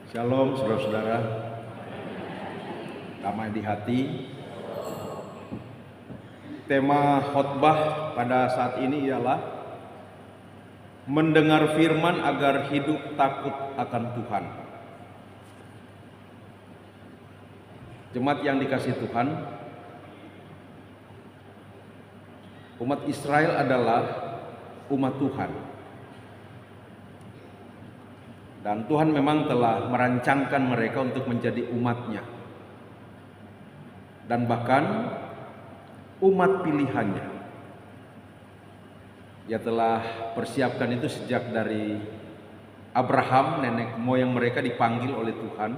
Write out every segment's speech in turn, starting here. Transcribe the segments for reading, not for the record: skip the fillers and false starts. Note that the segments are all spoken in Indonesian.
Shalom saudara-saudara, damai di hati. Tema khotbah pada saat ini ialah mendengar firman agar hidup takut akan Tuhan. Jemaat yang dikasihi Tuhan, umat Israel adalah umat Tuhan. Dan Tuhan memang telah merancangkan mereka untuk menjadi umatnya. Dan bahkan umat pilihannya. Dia telah persiapkan itu sejak dari Abraham, nenek moyang mereka dipanggil oleh Tuhan.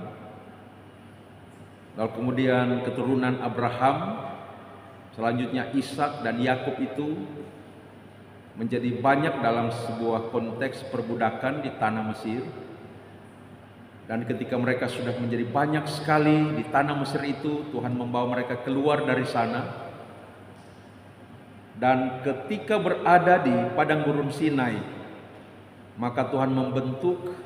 Lalu kemudian keturunan Abraham, selanjutnya Ishak dan Yakub itu menjadi banyak dalam sebuah konteks perbudakan di tanah Mesir. Dan ketika mereka sudah menjadi banyak sekali di tanah Mesir itu, Tuhan membawa mereka keluar dari sana. Dan ketika berada di padang gurun Sinai, maka Tuhan membentuk,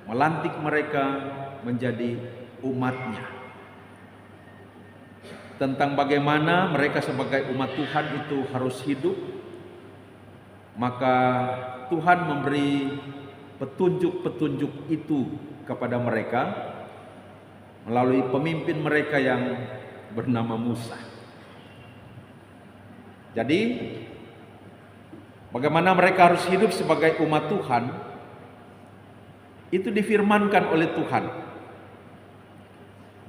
melantik mereka menjadi umatnya. Tentang bagaimana mereka sebagai umat Tuhan itu harus hidup, maka Tuhan memberi petunjuk-petunjuk itu kepada mereka melalui pemimpin mereka yang bernama Musa. Jadi bagaimana mereka harus hidup sebagai umat Tuhan itu difirmankan oleh Tuhan.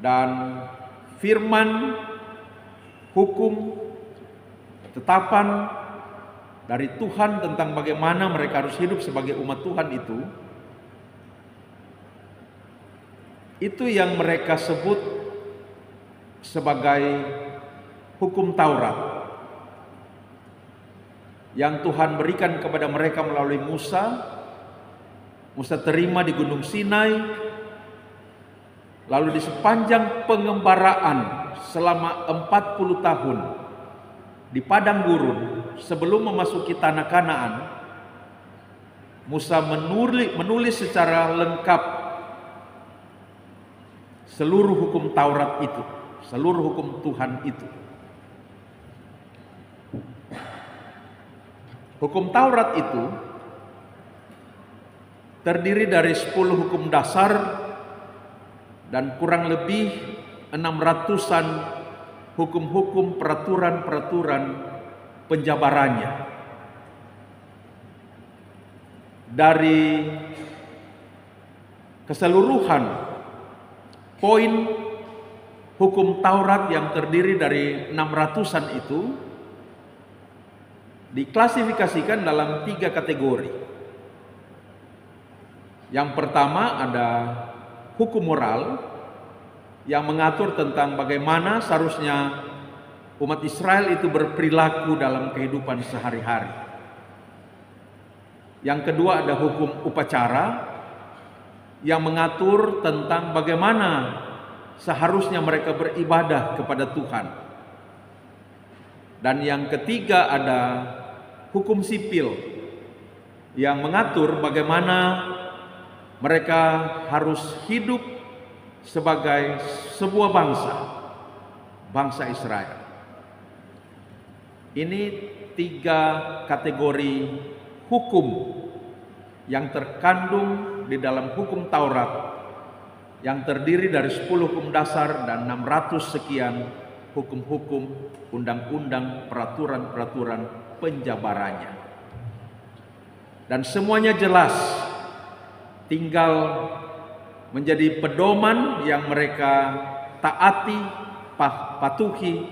Dan firman, hukum, ketetapan dari Tuhan tentang bagaimana mereka harus hidup sebagai umat Tuhan itu yang mereka sebut sebagai hukum Taurat yang Tuhan berikan kepada mereka melalui Musa. Musa terima di Gunung Sinai, lalu di sepanjang pengembaraan selama 40 tahun di padang gurun sebelum memasuki tanah Kanaan, Musa menulis secara lengkap seluruh hukum Taurat itu, seluruh hukum Tuhan itu. Hukum Taurat itu terdiri dari 10 hukum dasar dan kurang lebih 600-an hukum-hukum, peraturan-peraturan penjabarannya. Dari keseluruhan poin hukum Taurat yang terdiri dari 600-an itu diklasifikasikan dalam 3 kategori. Yang pertama ada hukum moral yang mengatur tentang bagaimana seharusnya umat Israel itu berperilaku dalam kehidupan sehari-hari. Yang kedua ada hukum upacara yang mengatur tentang bagaimana seharusnya mereka beribadah kepada Tuhan. Dan yang ketiga ada hukum sipil yang mengatur bagaimana mereka harus hidup sebagai sebuah bangsa Israel. Ini 3 kategori hukum yang terkandung di dalam hukum Taurat yang terdiri dari 10 hukum dasar dan 600 sekian hukum-hukum, undang-undang, peraturan-peraturan penjabarannya. Dan semuanya jelas, tinggal menjadi pedoman yang mereka taati, patuhi,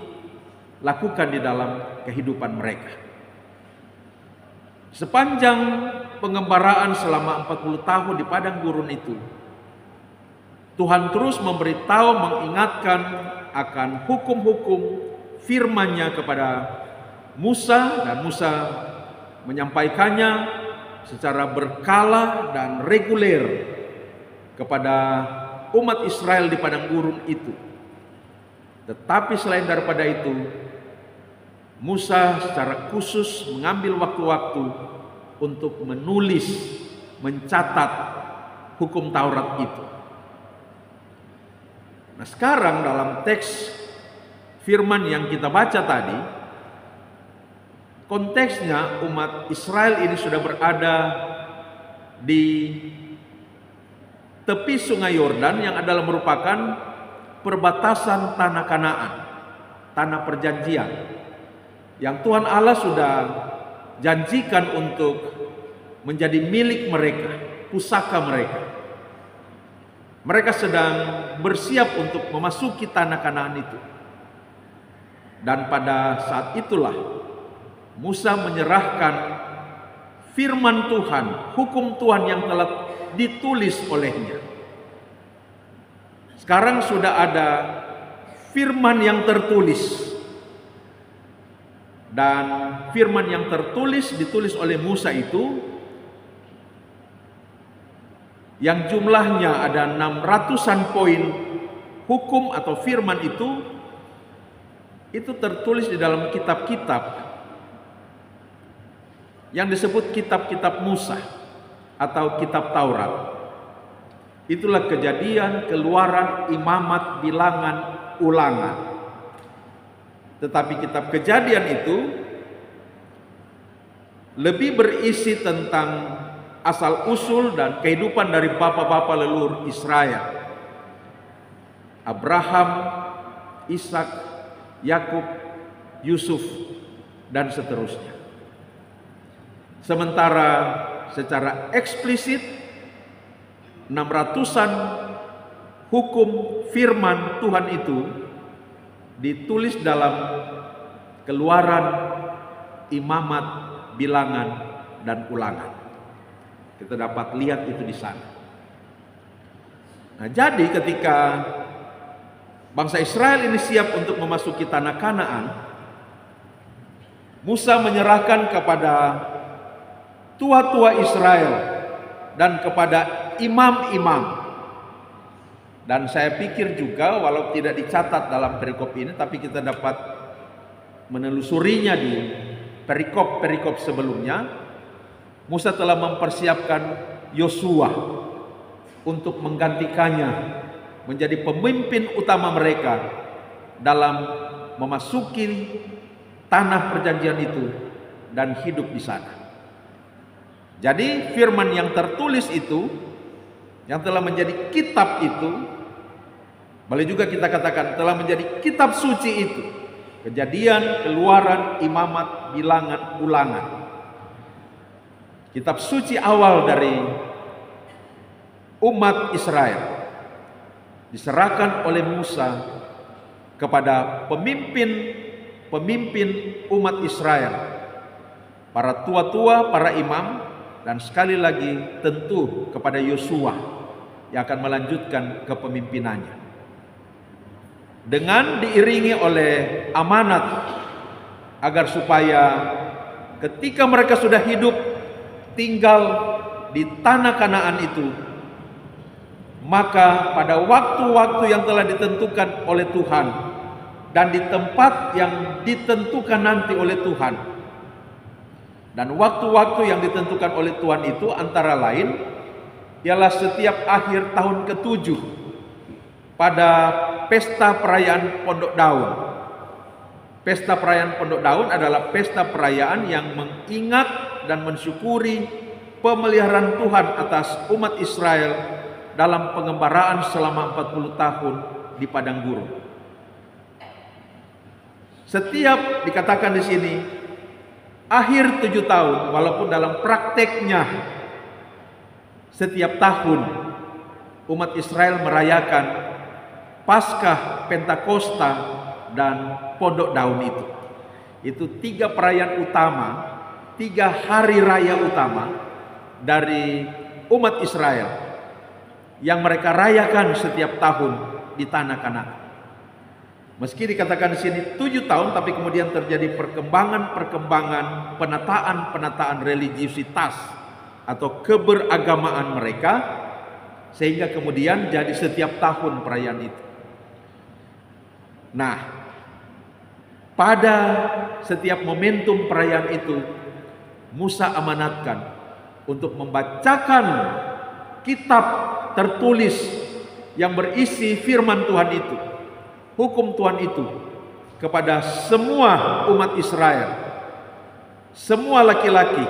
lakukan di dalam kehidupan mereka. Sepanjang pengembaraan selama 40 tahun di padang gurun itu, Tuhan terus memberitahu, mengingatkan akan hukum-hukum firman-Nya kepada Musa, dan Musa menyampaikannya secara berkala dan reguler kepada umat Israel di padang gurun itu. Tetapi selain daripada itu, Musa secara khusus mengambil waktu-waktu untuk menulis, mencatat hukum Taurat itu. Nah, sekarang dalam teks firman yang kita baca tadi, konteksnya umat Israel ini sudah berada di tepi Sungai Yordan yang adalah merupakan perbatasan tanah Kanaan, tanah perjanjian yang Tuhan Allah sudah janjikan untuk menjadi milik mereka, pusaka mereka. Mereka sedang bersiap untuk memasuki tanah Kanaan itu. Dan pada saat itulah Musa menyerahkan firman Tuhan, hukum Tuhan yang telah ditulis olehnya. Sekarang sudah ada firman yang tertulis. Dan firman yang ditulis oleh Musa itu, yang jumlahnya ada 600-an poin hukum atau firman itu tertulis di dalam kitab-kitab yang disebut kitab-kitab Musa atau kitab Taurat. Itulah Kejadian, Keluaran, Imamat, Bilangan, Ulangan. Tetapi kitab Kejadian itu lebih berisi tentang asal-usul dan kehidupan dari bapak-bapak leluhur Israel. Abraham, Ishak, Yakub, Yusuf, dan seterusnya. Sementara secara eksplisit 600-an hukum firman Tuhan itu ditulis dalam Keluaran, Imamat, Bilangan, dan Ulangan. Kita dapat lihat itu di sana. Nah, jadi ketika bangsa Israel ini siap untuk memasuki tanah Kanaan, Musa menyerahkan kepada tua-tua Israel dan kepada imam-imam. Dan saya pikir juga, walau tidak dicatat dalam perikop ini, tapi kita dapat menelusurinya di perikop-perikop sebelumnya. Musa telah mempersiapkan Yosua untuk menggantikannya menjadi pemimpin utama mereka dalam memasuki tanah perjanjian itu dan hidup di sana. Jadi firman yang tertulis itu, yang telah menjadi kitab itu, boleh juga kita katakan telah menjadi kitab suci itu, Kejadian, Keluaran, Imamat, Bilangan, Ulangan. Kitab suci awal dari umat Israel diserahkan oleh Musa kepada pemimpin umat Israel, para tua-tua, para imam, dan sekali lagi tentu kepada Yosua yang akan melanjutkan kepemimpinannya. Dengan diiringi oleh amanat agar supaya ketika mereka sudah hidup tinggal di tanah Kanaan itu, maka pada waktu-waktu yang telah ditentukan oleh Tuhan dan di tempat yang ditentukan nanti oleh Tuhan, dan waktu-waktu yang ditentukan oleh Tuhan itu antara lain ialah setiap akhir tahun ke-7 pada pesta perayaan Pondok Daun. Pesta perayaan Pondok Daun adalah pesta perayaan yang mengingat dan mensyukuri pemeliharaan Tuhan atas umat Israel dalam pengembaraan selama 40 tahun di padang gurun. Setiap dikatakan di sini akhir 7 tahun, walaupun dalam prakteknya setiap tahun umat Israel merayakan Paskah, Pentakosta, dan Pondok Daun itu. Itu 3 perayaan utama, 3 hari raya utama dari umat Israel yang mereka rayakan setiap tahun di tanah Kanaan. Meski dikatakan di sini 7 tahun, tapi kemudian terjadi perkembangan penataan religiusitas atau keberagamaan mereka, sehingga kemudian jadi setiap tahun perayaan itu. Nah, pada setiap momentum perayaan itu, Musa amanatkan untuk membacakan kitab tertulis yang berisi firman Tuhan itu, hukum Tuhan itu kepada semua umat Israel, semua laki-laki,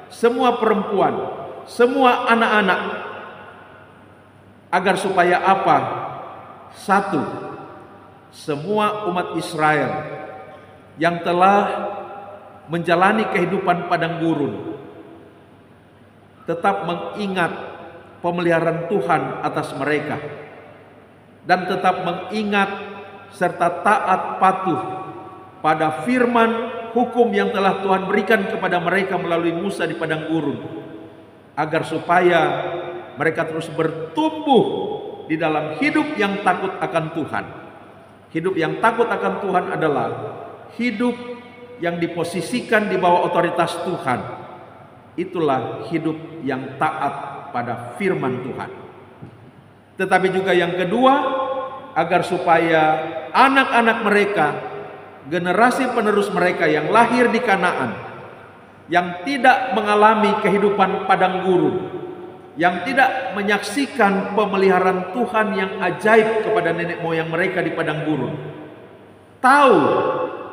semua perempuan, semua anak-anak, agar supaya apa? Satu, semua umat Israel yang telah menjalani kehidupan padang gurun tetap mengingat pemeliharaan Tuhan atas mereka, dan tetap mengingat serta taat patuh pada firman hukum yang telah Tuhan berikan kepada mereka melalui Musa di padang gurun, agar supaya mereka terus bertumbuh di dalam hidup yang takut akan Tuhan. Hidup yang takut akan Tuhan adalah hidup yang diposisikan di bawah otoritas Tuhan. Itulah hidup yang taat pada firman Tuhan. Tetapi juga yang kedua, agar supaya anak-anak mereka, generasi penerus mereka yang lahir di Kanaan, yang tidak mengalami kehidupan padang gurun, yang tidak menyaksikan pemeliharaan Tuhan yang ajaib kepada nenek moyang mereka di padang gurun, tahu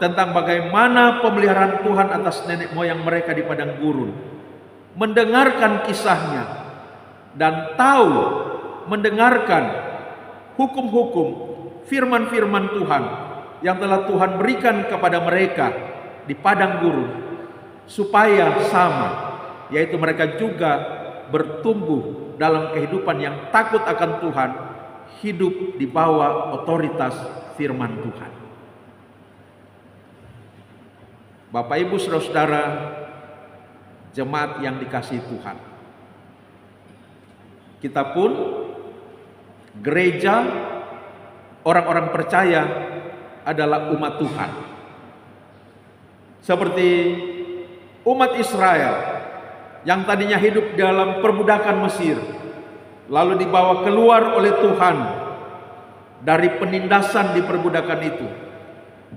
tentang bagaimana pemeliharaan Tuhan atas nenek moyang mereka di padang gurun, mendengarkan kisahnya, dan tahu, mendengarkan hukum-hukum, firman-firman Tuhan yang telah Tuhan berikan kepada mereka di padang gurun, supaya sama, yaitu mereka juga bertumbuh dalam kehidupan yang takut akan Tuhan, hidup di bawah otoritas firman Tuhan. Bapak Ibu Saudara-saudara, jemaat yang dikasihi Tuhan, kita pun gereja, orang-orang percaya adalah umat Tuhan. Seperti umat Israel yang tadinya hidup dalam perbudakan Mesir, lalu dibawa keluar oleh Tuhan dari penindasan di perbudakan itu,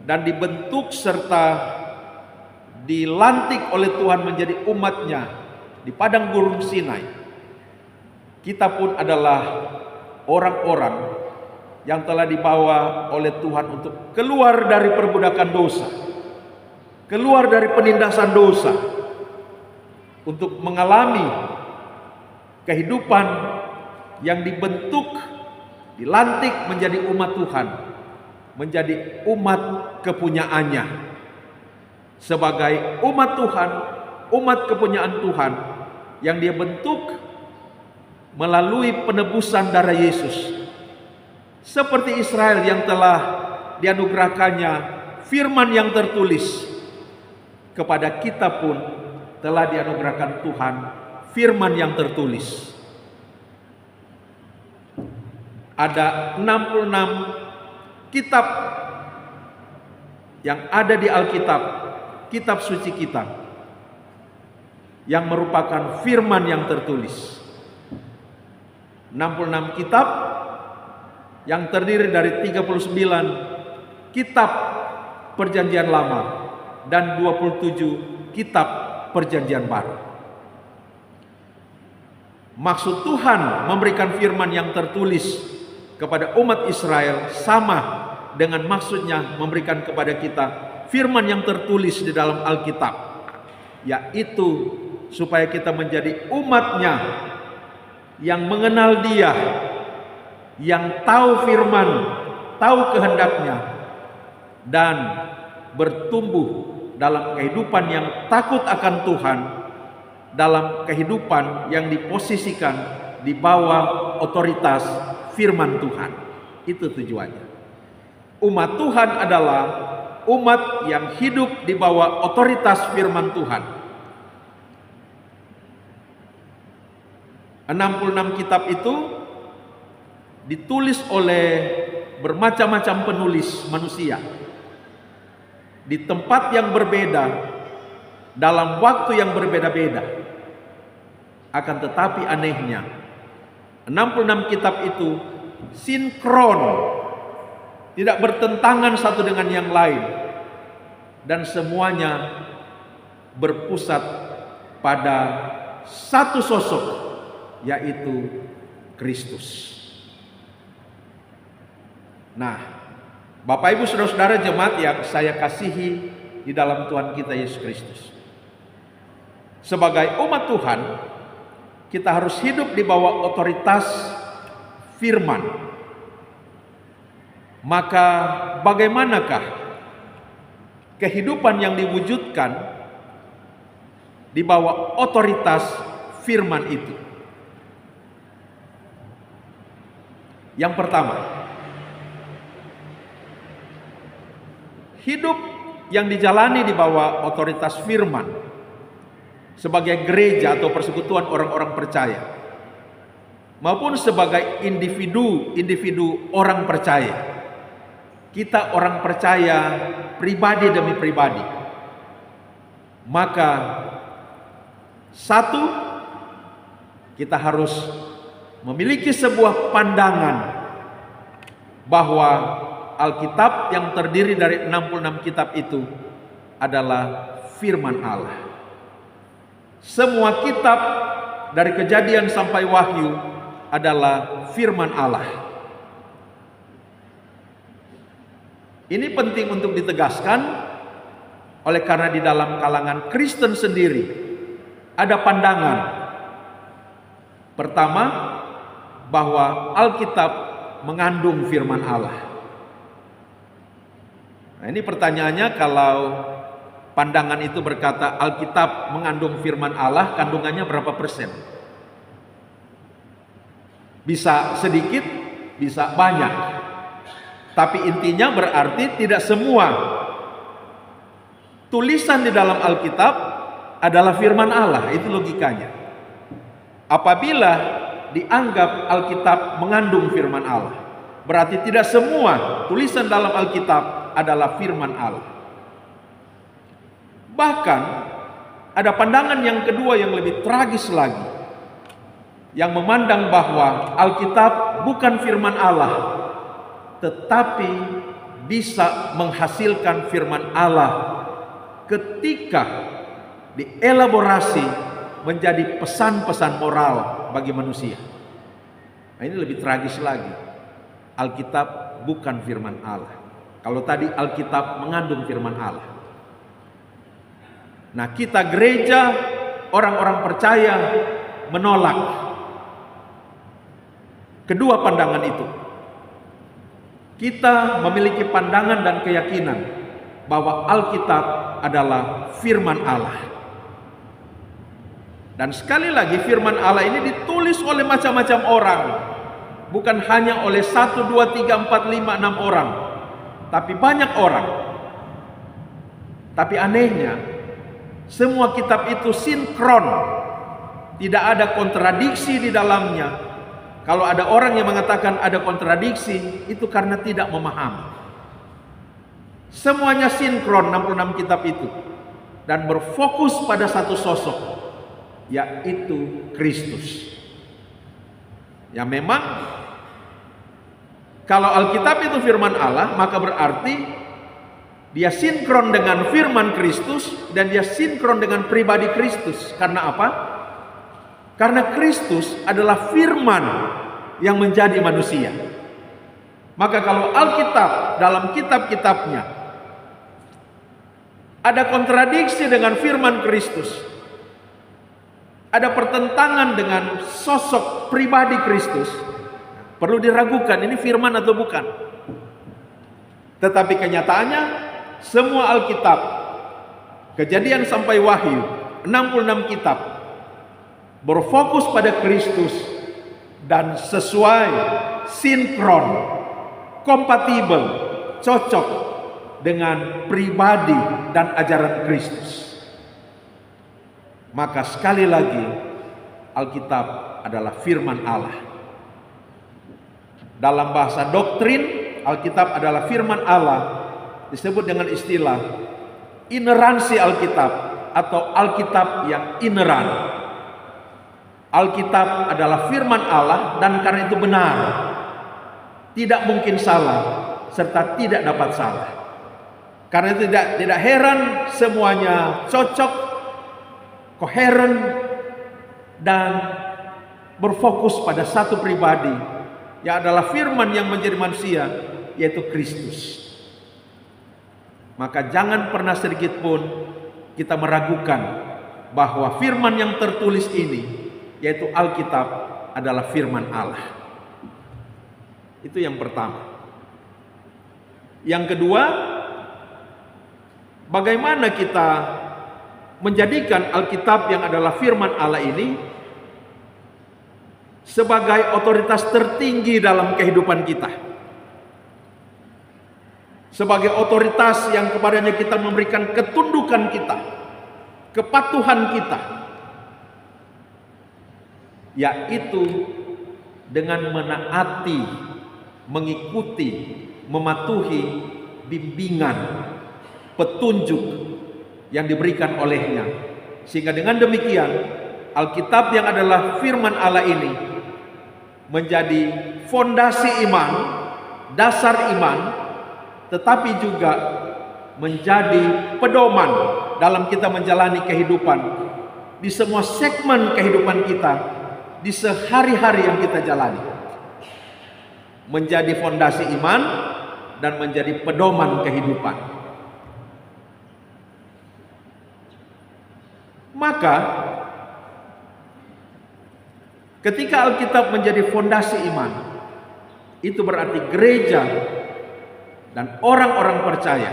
dan dibentuk serta dilantik oleh Tuhan menjadi umatnya di padang gurun Sinai. Kita pun adalah orang-orang yang telah dibawa oleh Tuhan untuk keluar dari perbudakan dosa, keluar dari penindasan dosa, untuk mengalami kehidupan yang dibentuk, dilantik menjadi umat Tuhan, menjadi umat kepunyaannya. Sebagai umat Tuhan, umat kepunyaan Tuhan yang Dia bentuk melalui penebusan darah Yesus. Seperti Israel yang telah dianugerahkannya firman yang tertulis, kepada kita pun telah dianugerahkan Tuhan firman yang tertulis. Ada 66 kitab yang ada di Alkitab, kitab suci kita, yang merupakan firman yang tertulis. 66 kitab yang terdiri dari 39 kitab perjanjian lama dan 27 kitab perjanjian baru. Maksud Tuhan memberikan firman yang tertulis kepada umat Israel sama dengan maksudnya memberikan kepada kita firman yang tertulis di dalam Alkitab, yaitu supaya kita menjadi umatnya yang mengenal Dia, yang tahu firman, tahu kehendaknya, dan bertumbuh dalam kehidupan yang takut akan Tuhan, dalam kehidupan yang diposisikan di bawah otoritas firman Tuhan. Itu tujuannya. Umat Tuhan adalah umat yang hidup di bawah otoritas firman Tuhan. 66 kitab itu ditulis oleh bermacam-macam penulis manusia di tempat yang berbeda, dalam waktu yang berbeda-beda. Akan tetapi anehnya, 66 kitab itu sinkron, tidak bertentangan satu dengan yang lain, dan semuanya berpusat pada satu sosok, yaitu Kristus. Nah, Bapak Ibu Saudara-saudara jemaat yang saya kasihi di dalam Tuhan kita Yesus Kristus. Sebagai umat Tuhan, kita harus hidup di bawah otoritas firman. Maka bagaimanakah kehidupan yang diwujudkan di bawah otoritas firman itu? Yang pertama, hidup yang dijalani di bawah otoritas firman sebagai gereja atau persekutuan orang-orang percaya, maupun sebagai individu orang percaya. Kita orang percaya pribadi demi pribadi. Maka satu, kita harus memiliki sebuah pandangan bahwa Alkitab yang terdiri dari 66 kitab itu adalah firman Allah. Semua kitab dari Kejadian sampai Wahyu adalah firman Allah. Ini penting untuk ditegaskan oleh karena di dalam kalangan Kristen sendiri ada pandangan. Pertama, bahwa Alkitab mengandung firman Allah. Nah, ini pertanyaannya, kalau pandangan itu berkata Alkitab mengandung firman Allah, kandungannya berapa persen? Bisa sedikit, bisa banyak. Tapi intinya berarti tidak semua tulisan di dalam Alkitab adalah firman Allah. Itu logikanya. Apabila dianggap Alkitab mengandung firman Allah, berarti tidak semua tulisan dalam Alkitab adalah firman Allah. Bahkan ada pandangan yang kedua yang lebih tragis lagi, yang memandang bahwa Alkitab bukan firman Allah, tetapi bisa menghasilkan firman Allah ketika dielaborasi menjadi pesan-pesan moral bagi manusia. Nah, ini lebih tragis lagi. Alkitab bukan firman Allah. Kalau tadi Alkitab mengandung firman Allah. Nah, kita gereja, orang-orang percaya menolak kedua pandangan itu. Kita memiliki pandangan dan keyakinan bahwa Alkitab adalah firman Allah. Dan sekali lagi, firman Allah ini ditulis oleh macam-macam orang. Bukan hanya oleh 1, 2, 3, 4, 5, 6 orang. Tapi banyak orang. Tapi anehnya, semua kitab itu sinkron. Tidak ada kontradiksi di dalamnya. Kalau ada orang yang mengatakan ada kontradiksi, itu karena tidak memahami. Semuanya sinkron 66 kitab itu, dan berfokus pada satu sosok, yaitu Kristus. Ya, memang kalau Alkitab itu firman Allah, maka berarti dia sinkron dengan firman Kristus, dan dia sinkron dengan pribadi Kristus. Karena apa? Karena Kristus adalah firman yang menjadi manusia. Maka kalau Alkitab dalam kitab-kitabnya ada kontradiksi dengan firman Kristus, ada pertentangan dengan sosok pribadi Kristus, perlu diragukan ini firman atau bukan. Tetapi kenyataannya semua Alkitab, Kejadian sampai Wahyu, 66 kitab, berfokus pada Kristus dan sesuai, sinkron, kompatibel, cocok dengan pribadi dan ajaran Kristus. Maka sekali lagi, Alkitab adalah firman Allah. Dalam bahasa doktrin, Alkitab adalah firman Allah, disebut dengan istilah ineransi Alkitab atau Alkitab yang ineran. Alkitab adalah firman Allah dan karena itu benar, tidak mungkin salah serta tidak dapat salah. Karena itu tidak heran semuanya cocok, koheren, dan berfokus pada satu pribadi, yang adalah firman yang menjadi manusia, yaitu Kristus. Maka jangan pernah sedikit pun kita meragukan bahwa firman yang tertulis ini, yaitu Alkitab, adalah firman Allah. Itu yang pertama. Yang kedua, bagaimana kita menjadikan Alkitab yang adalah firman Allah ini sebagai otoritas tertinggi dalam kehidupan kita, sebagai otoritas yang kepadanya kita memberikan ketundukan kita, kepatuhan kita, yaitu dengan menaati, mengikuti, mematuhi bimbingan, petunjuk yang diberikan olehnya. Sehingga dengan demikian Alkitab yang adalah firman Allah ini menjadi fondasi iman, dasar iman, tetapi juga menjadi pedoman dalam kita menjalani kehidupan di semua segmen kehidupan kita, di sehari-hari yang kita jalani. Menjadi fondasi iman dan menjadi pedoman kehidupan. Maka ketika Alkitab menjadi fondasi iman, itu berarti gereja dan orang-orang percaya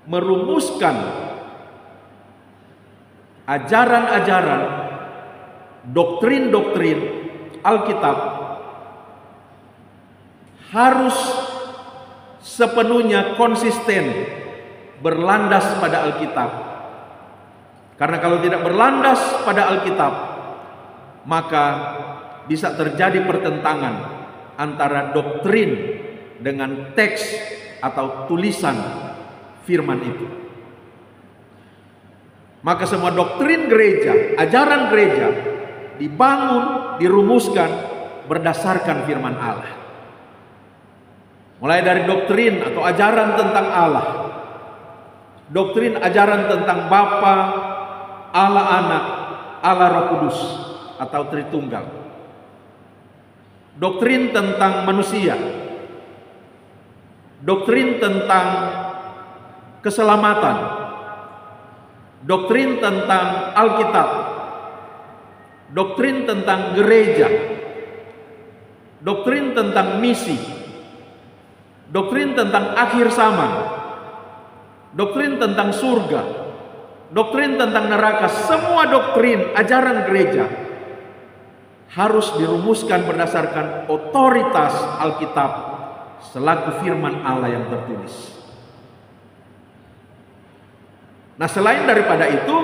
merumuskan ajaran-ajaran, doktrin-doktrin Alkitab harus sepenuhnya konsisten berlandas pada Alkitab. Karena kalau tidak berlandas pada Alkitab, maka bisa terjadi pertentangan antara doktrin dengan teks atau tulisan firman itu. Maka semua doktrin gereja, ajaran gereja dibangun, dirumuskan berdasarkan firman Allah. Mulai dari doktrin atau ajaran tentang Allah, doktrin ajaran tentang Bapa, Allah Anak, Allah Roh Kudus atau Tritunggal. Doktrin tentang manusia, doktrin tentang keselamatan, doktrin tentang Alkitab, doktrin tentang gereja, doktrin tentang misi, doktrin tentang akhir zaman, doktrin tentang surga, doktrin tentang neraka. Semua doktrin ajaran gereja harus dirumuskan berdasarkan otoritas Alkitab selaku firman Allah yang tertulis. Nah, selain daripada itu,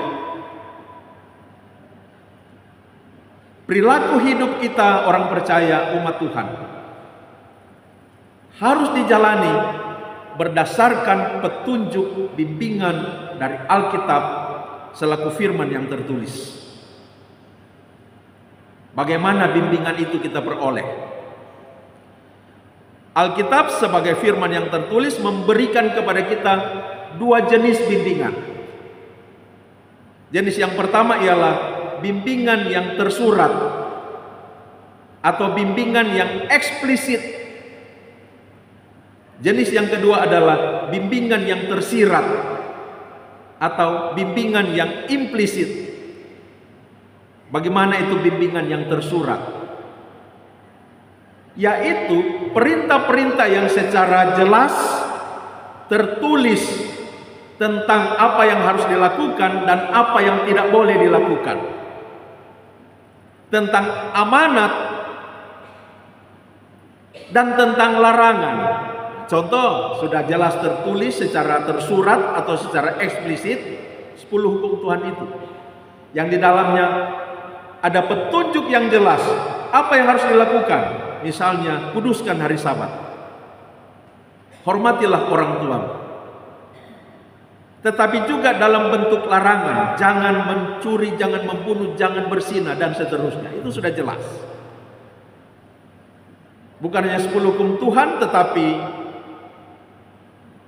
perilaku hidup kita orang percaya umat Tuhan harus dijalani berdasarkan petunjuk bimbingan dari Alkitab selaku firman yang tertulis. Bagaimana bimbingan itu kita peroleh? Alkitab sebagai firman yang tertulis memberikan kepada kita dua jenis bimbingan. Jenis yang pertama ialah bimbingan yang tersurat atau bimbingan yang eksplisit. Jenis yang kedua adalah bimbingan yang tersirat atau bimbingan yang implisit. Bagaimana itu bimbingan yang tersurat? Yaitu perintah-perintah yang secara jelas tertulis tentang apa yang harus dilakukan dan apa yang tidak boleh dilakukan. Tentang amanat dan tentang larangan. Contoh, sudah jelas tertulis secara tersurat atau secara eksplisit 10 hukum Tuhan itu. Yang di dalamnya ada petunjuk yang jelas apa yang harus dilakukan. Misalnya, kuduskan hari Sabat. Hormatilah orang tuamu. Tetapi juga dalam bentuk larangan, jangan mencuri, jangan membunuh, jangan berzina dan seterusnya. Itu sudah jelas. Bukan hanya 10 hukum Tuhan, tetapi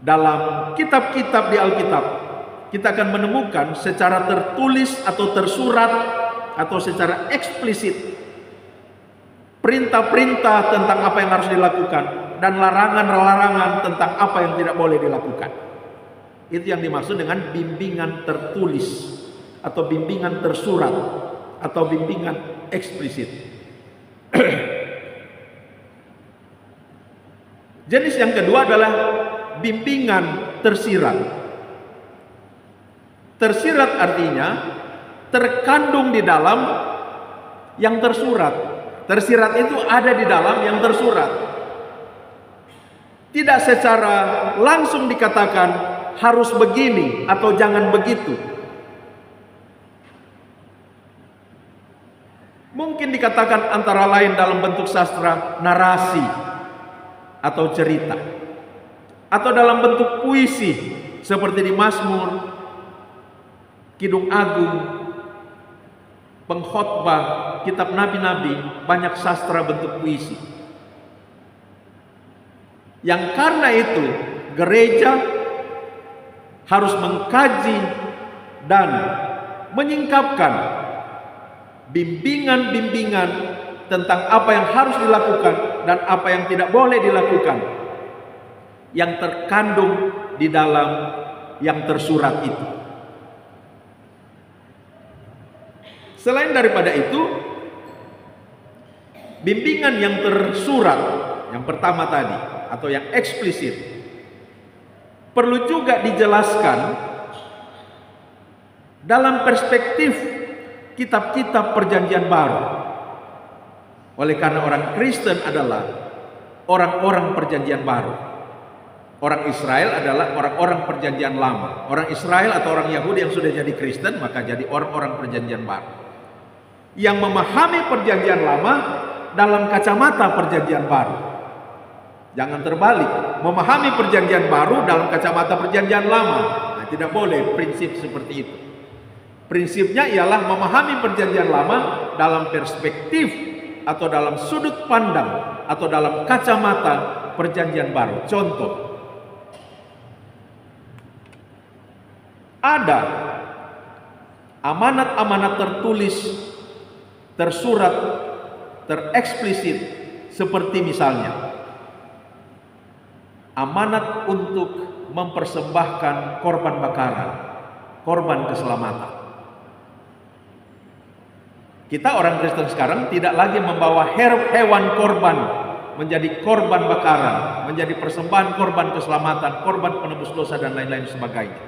dalam kitab-kitab di Alkitab kita akan menemukan secara tertulis atau tersurat atau secara eksplisit perintah-perintah tentang apa yang harus dilakukan, dan larangan-larangan tentang apa yang tidak boleh dilakukan. Itu yang dimaksud dengan bimbingan tertulis, atau bimbingan tersurat, atau bimbingan eksplisit. Jenis yang kedua adalah bimbingan tersirat. Tersirat artinya terkandung di dalam yang tersurat. Tersirat itu ada di dalam yang tersurat. Tidak secara langsung dikatakan harus begini atau jangan begitu. Mungkin dikatakan antara lain dalam bentuk sastra narasi atau cerita, atau dalam bentuk puisi seperti di Mazmur, Kidung Agung, pengkhotbah, kitab nabi-nabi, banyak sastra bentuk puisi. Yang karena itu gereja harus mengkaji dan menyingkapkan bimbingan-bimbingan tentang apa yang harus dilakukan dan apa yang tidak boleh dilakukan, yang terkandung di dalam yang tersurat itu. Selain daripada itu, bimbingan yang tersurat, yang pertama tadi, atau yang eksplisit, perlu juga dijelaskan dalam perspektif kitab-kitab perjanjian baru. Oleh karena orang Kristen adalah orang-orang perjanjian baru. Orang Israel adalah orang-orang perjanjian lama. Orang Israel atau orang Yahudi yang sudah jadi Kristen, maka jadi orang-orang perjanjian baru, yang memahami perjanjian lama dalam kacamata perjanjian baru. Jangan terbalik, memahami perjanjian baru dalam kacamata perjanjian lama. Nah, tidak boleh prinsip seperti itu. Prinsipnya ialah memahami perjanjian lama dalam perspektif atau dalam sudut pandang atau dalam kacamata perjanjian baru. Contoh, ada amanat-amanat tertulis, tersurat, tereksplisit, seperti misalnya amanat untuk mempersembahkan korban bakaran, korban keselamatan. Kita orang Kristen sekarang tidak lagi membawa hewan korban menjadi korban bakaran, menjadi persembahan korban keselamatan, korban penebus dosa dan lain-lain sebagainya.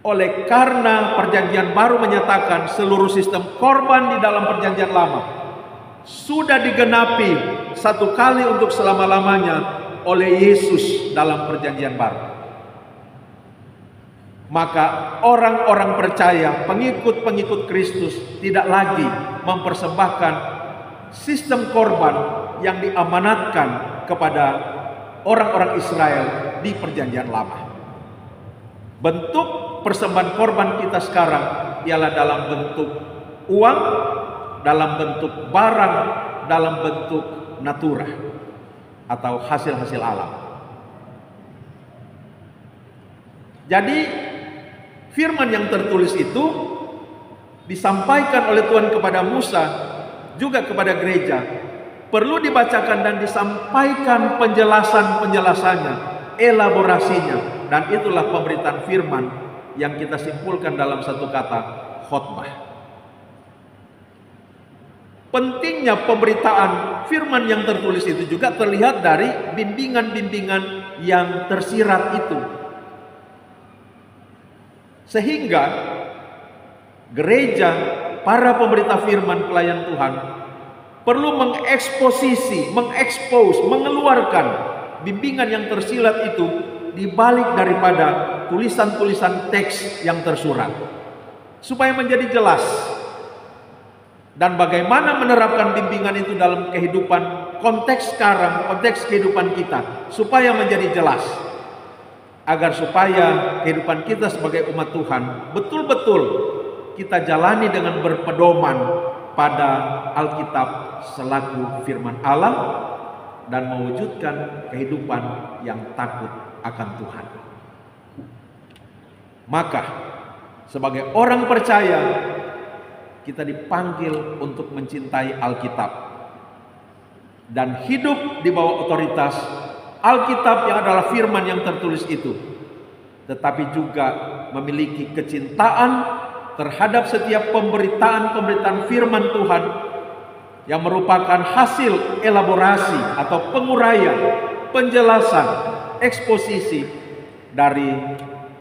Oleh karena perjanjian baru menyatakan seluruh sistem korban di dalam perjanjian lama sudah digenapi satu kali untuk selama-lamanya oleh Yesus dalam perjanjian baru, maka orang-orang percaya, pengikut-pengikut Kristus, tidak lagi mempersembahkan sistem korban yang diamanatkan kepada orang-orang Israel di perjanjian lama. Bentuk persembahan korban kita sekarang ialah dalam bentuk uang, dalam bentuk barang, dalam bentuk natura atau hasil-hasil alam. Jadi firman yang tertulis itu disampaikan oleh Tuhan kepada Musa, juga kepada gereja, perlu dibacakan dan disampaikan penjelasan-penjelasannya, elaborasinya, dan itulah pemberitaan firman yang kita simpulkan dalam satu kata, khotbah. Pentingnya pemberitaan firman yang tertulis itu juga terlihat dari bimbingan-bimbingan yang tersirat itu. Sehingga gereja, para pemberita firman, pelayan Tuhan, perlu mengeksposisi, mengekspos, mengeluarkan bimbingan yang tersirat itu di balik daripada tulisan-tulisan teks yang tersurat, supaya menjadi jelas. Dan bagaimana menerapkan bimbingan itu dalam kehidupan konteks sekarang, konteks kehidupan kita, supaya menjadi jelas, agar supaya kehidupan kita sebagai umat Tuhan betul-betul kita jalani dengan berpedoman pada Alkitab selaku firman Allah dan mewujudkan kehidupan yang takut akan Tuhan. Maka sebagai orang percaya, kita dipanggil untuk mencintai Alkitab dan hidup di bawah otoritas Alkitab yang adalah firman yang tertulis itu, tetapi juga memiliki kecintaan terhadap setiap pemberitaan firman Tuhan yang merupakan hasil elaborasi atau penguraian, penjelasan, eksposisi dari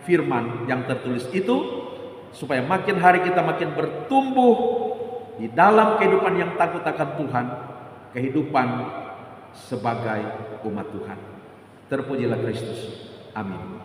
firman yang tertulis itu, supaya makin hari kita makin bertumbuh di dalam kehidupan yang takut akan Tuhan, kehidupan sebagai umat Tuhan. Terpujilah Kristus. Amin.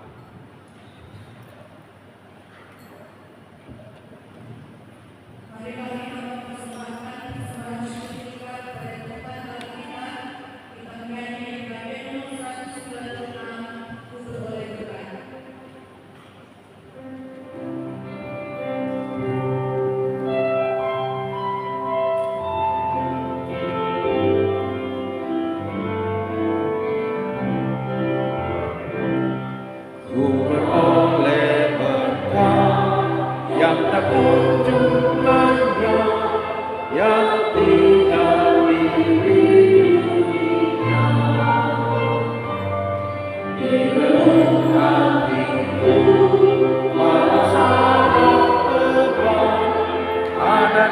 Yang tidak diri